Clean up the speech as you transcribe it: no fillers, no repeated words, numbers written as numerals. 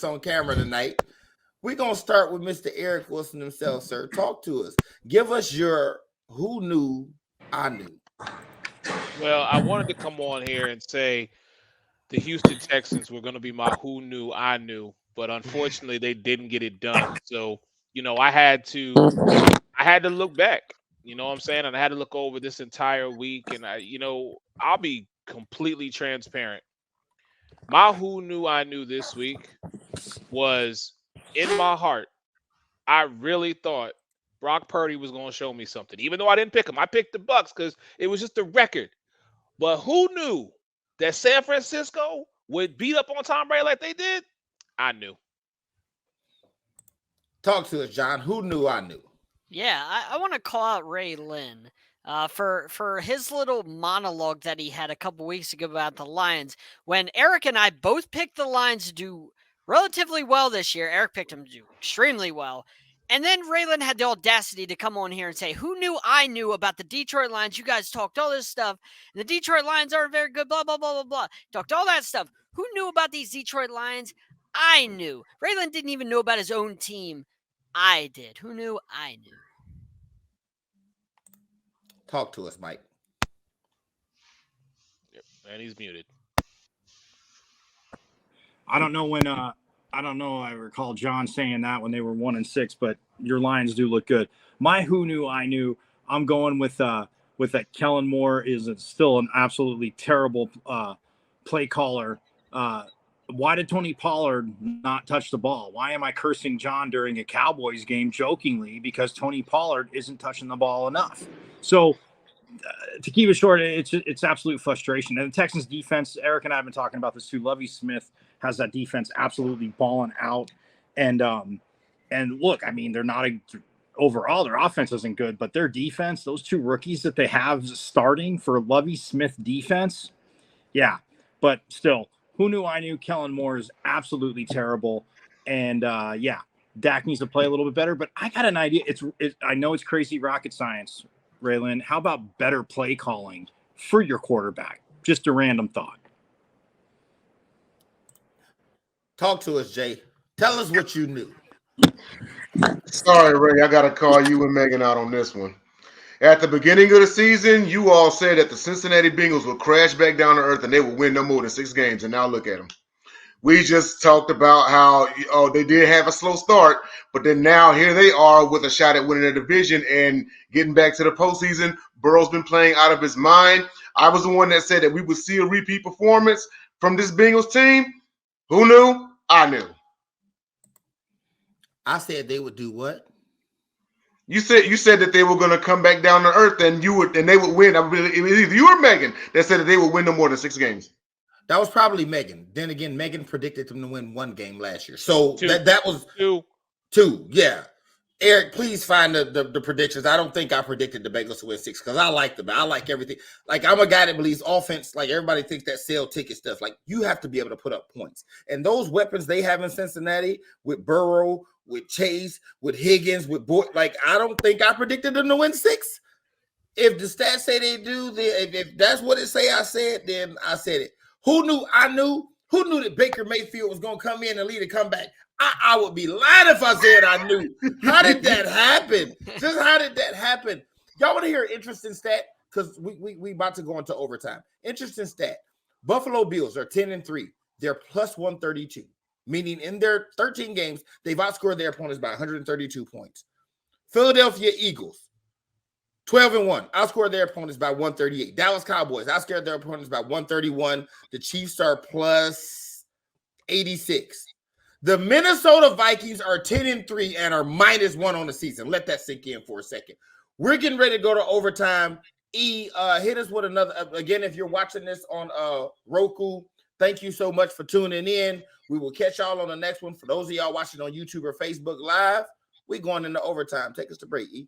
on camera tonight. We're going to start with Mr. Eric Wilson himself, sir. Talk to us. Give us your who knew I knew. Well, I wanted to come on here and say the Houston Texans were going to be my who knew I knew, but unfortunately they didn't get it done. So, I had to look back. You know what I'm saying? And I had to look over this entire week and I'll be completely transparent. My who knew I knew this week was in my heart. I really thought Brock Purdy was going to show me something. Even though I didn't pick him. I picked the Bucks cuz it was just a record. But who knew that San Francisco would beat up on Tom Brady like they did? I knew. Talk to us, John. Who knew I knew? Yeah, I want to call out Ray Lynn for his little monologue that he had a couple weeks ago about the Lions. When Eric and I both picked the Lions to do relatively well this year, Eric picked them to do extremely well. And then Raylan had the audacity to come on here and say, who knew I knew about the Detroit Lions? You guys talked all this stuff. And the Detroit Lions aren't very good, blah, blah, blah, blah, blah. Talked all that stuff. Who knew about these Detroit Lions? I knew. Raylan didn't even know about his own team. I did. Who knew? I knew. Talk to us, Mike. Yep, and he's muted. I don't know when I recall John saying that when they were 1-6, but your Lions do look good. My who knew I knew. I'm going with that Kellen Moore is still an absolutely terrible play caller. Why did Tony Pollard not touch the ball? Why am I cursing John during a Cowboys game jokingly because Tony Pollard isn't touching the ball enough? So to keep it short, it's absolute frustration. And the Texans defense, Eric and I have been talking about this too. Lovie Smith has that defense absolutely balling out. And look, I mean, they're not overall, their offense isn't good, but their defense, those two rookies that they have starting for Lovie Smith defense, yeah. But still, who knew I knew? Kellen Moore is absolutely terrible. And yeah, Dak needs to play a little bit better. But I got an idea. I know it's crazy rocket science, Raylan. How about better play calling for your quarterback? Just a random thought. Talk to us, Jay. Tell us what you knew. Sorry, Ray, I got to call you and Megan out on this one. At the beginning of the season, you all said that the Cincinnati Bengals would crash back down to earth and they would win no more than 6 games. And now look at them. We just talked about how they did have a slow start, but then now here they are with a shot at winning the division and getting back to the postseason. Burrow's been playing out of his mind. I was the one that said that we would see a repeat performance from this Bengals team. Who knew? I knew. I said they would do what? You said that they were going to come back down to earth and they would win. It was either you or Megan that said that they would win no more than 6 games. That was probably Megan. Then again, Megan predicted them to win 1 game last year. So that was 2. Yeah. Eric, please find the predictions. I don't think I predicted the Bengals to win 6 because I like them. I like everything. Like, I'm a guy that believes offense, like everybody thinks that sell ticket stuff. Like, you have to be able to put up points. And those weapons they have in Cincinnati with Burrow, with Chase, with Higgins, with Boyd, like, I don't think I predicted them to win 6. If the stats say they do, if that's what it say I said, then I said it. Who knew I knew? Who knew that Baker Mayfield was going to come in and lead a comeback? I would be lying if I said I knew. How did that happen? Just how did that happen? Y'all want to hear an interesting stat? Because we about to go into overtime. Interesting stat. Buffalo Bills are 10-3. They're plus 132. Meaning in their 13 games, they've outscored their opponents by 132 points. Philadelphia Eagles, 12-1, outscored their opponents by 138. Dallas Cowboys outscored their opponents by 131. The Chiefs are plus 86. The Minnesota Vikings are 10-3 and are -1 on the season. Let that sink in for a second. We're getting ready to go to overtime. Hit us with another. Again, if you're watching this on Roku, thank you so much for tuning in. We will catch y'all on the next one. For those of y'all watching on YouTube or Facebook Live, we're going into overtime. Take us to break, E.